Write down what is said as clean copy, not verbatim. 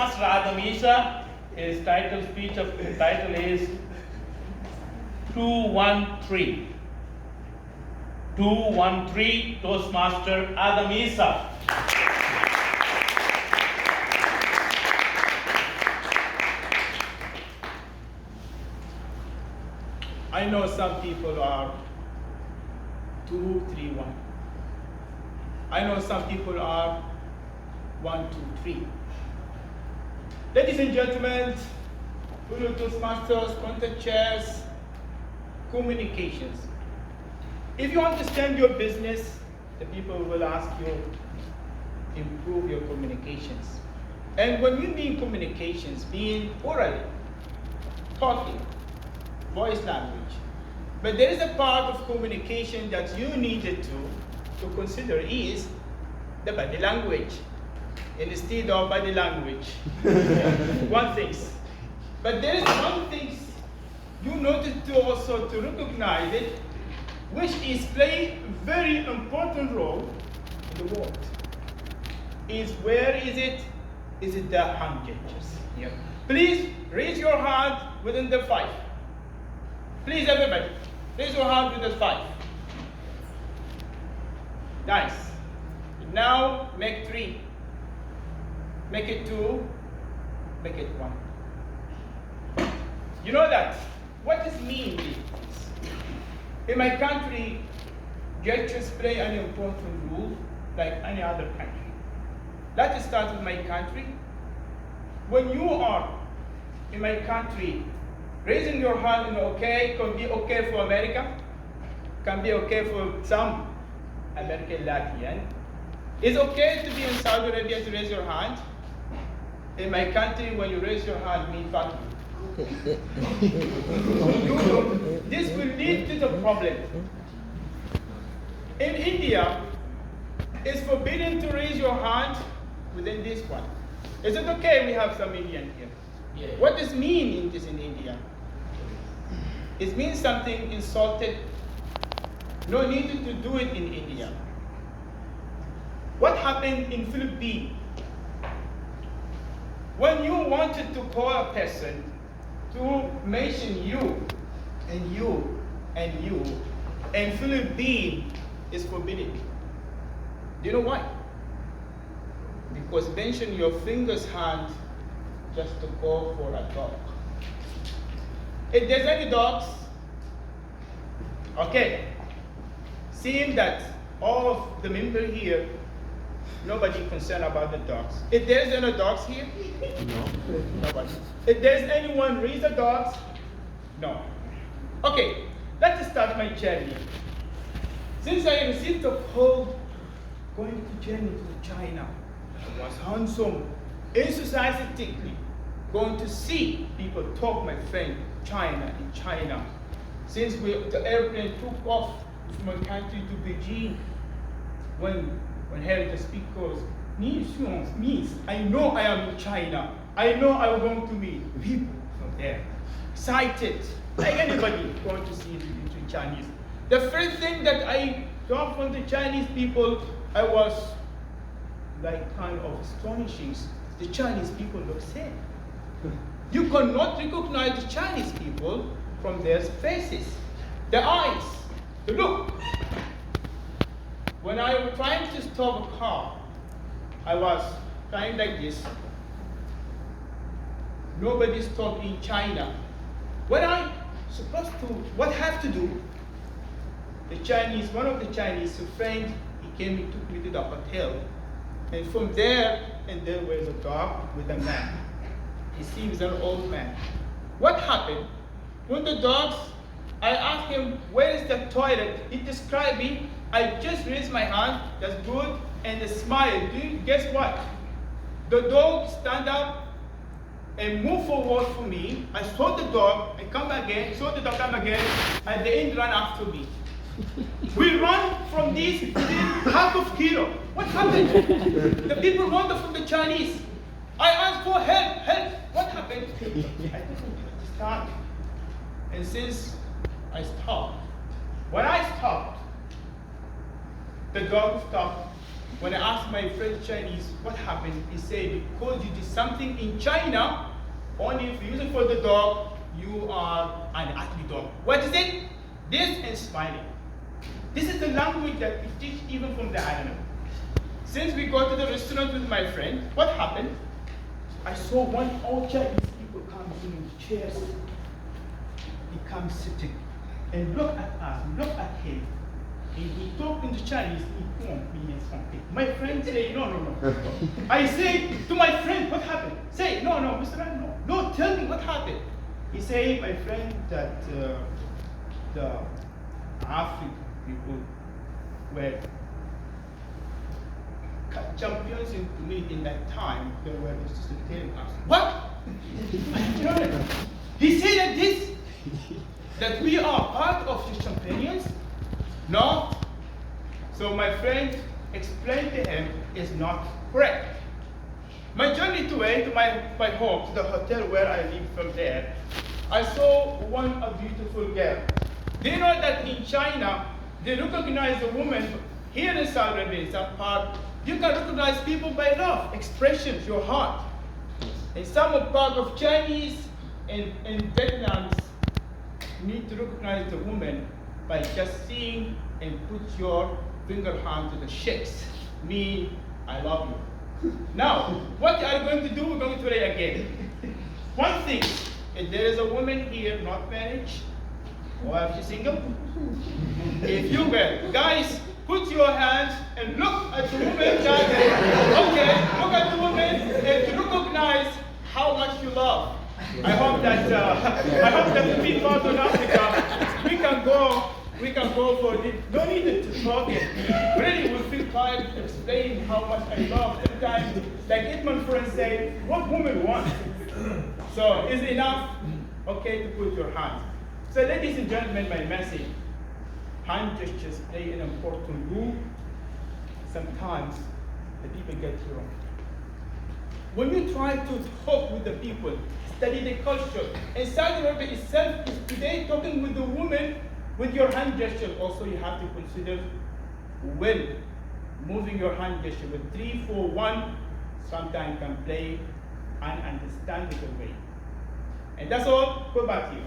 Toastmaster Adam Isa. His title is 213. 213 Toastmaster Adam Isa. I know some people are 231. I know some people are 123. Ladies and gentlemen, fellow Toastmasters, contact chairs, communications. If you understand your business, the people will ask you to improve your communications. And when you mean communications, being orally, talking, voice language. But there is a part of communication that you needed to consider is the body language instead of body language. One thing. But there is one thing you noted to also to recognize it, which is play a very important role in the world. Is where is it? Is it the hand gestures? Yeah. Please raise your hand within the 5. Please, everybody, raise your hand with the 5. Nice. Now make 3. Make it 2. Make it 1. You know that? What does mean? In my country, gestures play an important role like any other country. Let's start with my country. When you are in my country, raising your hand in okay can be okay for America, can be okay for some American Latvian. It's okay to be in Saudi Arabia to raise your hand. In my country, when you raise your hand, mean fuck you. This will lead to the problem. In India, it's forbidden to raise your hand within this one. Is it okay we have some Indian here? Yeah. What does mean in this in India? It means something insulted. No need to do it in India. What happened in Philippines? When you wanted to call a person to mention you and you and you, and Philippines is forbidden. Do you know why? Because mention your finger's hand just to call for a dog. If there's any dogs, okay, seeing that all of the members here, nobody concerned about the dogs. If there's any dogs here, no. Nobody. If there's anyone raise the dogs, no. Okay, let's start my journey. Since I received a call going to journey to China, I was handsome, enthusiastically going to see people talk, my friend, China in China. Since the airplane took off from my country to Beijing, when heard the speakers, means I know I am in China. I know I'm going to meet people from there. Excited, like anybody going to see the Chinese. The first thing that I got from the Chinese people, I was like kind of astonishing. The Chinese people look same. You cannot recognize the Chinese people from their faces, the eyes, the look. When I was trying to stop a car, I was trying like this. Nobody stopped in China. What I supposed to, what I have to do? The Chinese, one of the Chinese friends, he came and took me to the hotel. And from there, and there was a dog with a man. He seems an old man. What happened? When the dogs, I asked him, where is the toilet? He described me. I just raised my hand, that's good, and the smile. Guess what? The dog stand up and move forward for me. I saw the dog, I come again, saw the dog come again, and the end run after me. We run from this within half of kilo. What happened? The people run from the Chinese. I asked for help. What happened? I didn't understand. And since I stopped, when I stopped, the dog stopped When I asked my friend Chinese what happened, he said, because you did something in China, only if you use it for the dog, you are an ugly dog. What is it? This and smiling. This is the language that we teach even from the animal. Since we go to the restaurant with my friend, what happened? I saw one old Chinese people come in chairs. He comes sitting and look at us, look at him. And he talked in Chinese. My friend say, no. I say to my friend, what happened? Say, no, Mr. Ram, no, tell me what happened. He say, my friend, that the African people were champions in that time. They were just telling us. What? He said that that we are part of the champions? No. So my friend explained to him is not correct. My journey to my home, to the hotel where I live from there, I saw a beautiful girl. Do you know that in China, they recognize a woman, here in Saudi Arabia, some part, you can recognize people by love, expressions, your heart. And some part of Chinese and Vietnamese need to recognize the woman by just seeing and put your finger hand to the chest. Me, I love you. Now, what are you going to do? We're going to play again. One thing, if there is a woman here not married, or if she's single, if you will, guys, put your hands and look at the woman. Okay, look at the woman and to recognize how much you love. I hope that the people out in Africa, we can go for this. No need to talk it. Really, we feel tired to explain how much I love. Sometimes, like Edmund friends say, what woman wants? So, is it enough? Okay, to put your hands. So, ladies and gentlemen, my message: hand gestures play an important role. Sometimes the people get it wrong. When you try to talk with the people, study the culture, and Saudi Arabia itself is today talking with the woman with your hand gesture. Also, you have to consider when moving your hand gesture with 3, 4, 1 sometimes can play an understandable way. And that's all. Go back to you.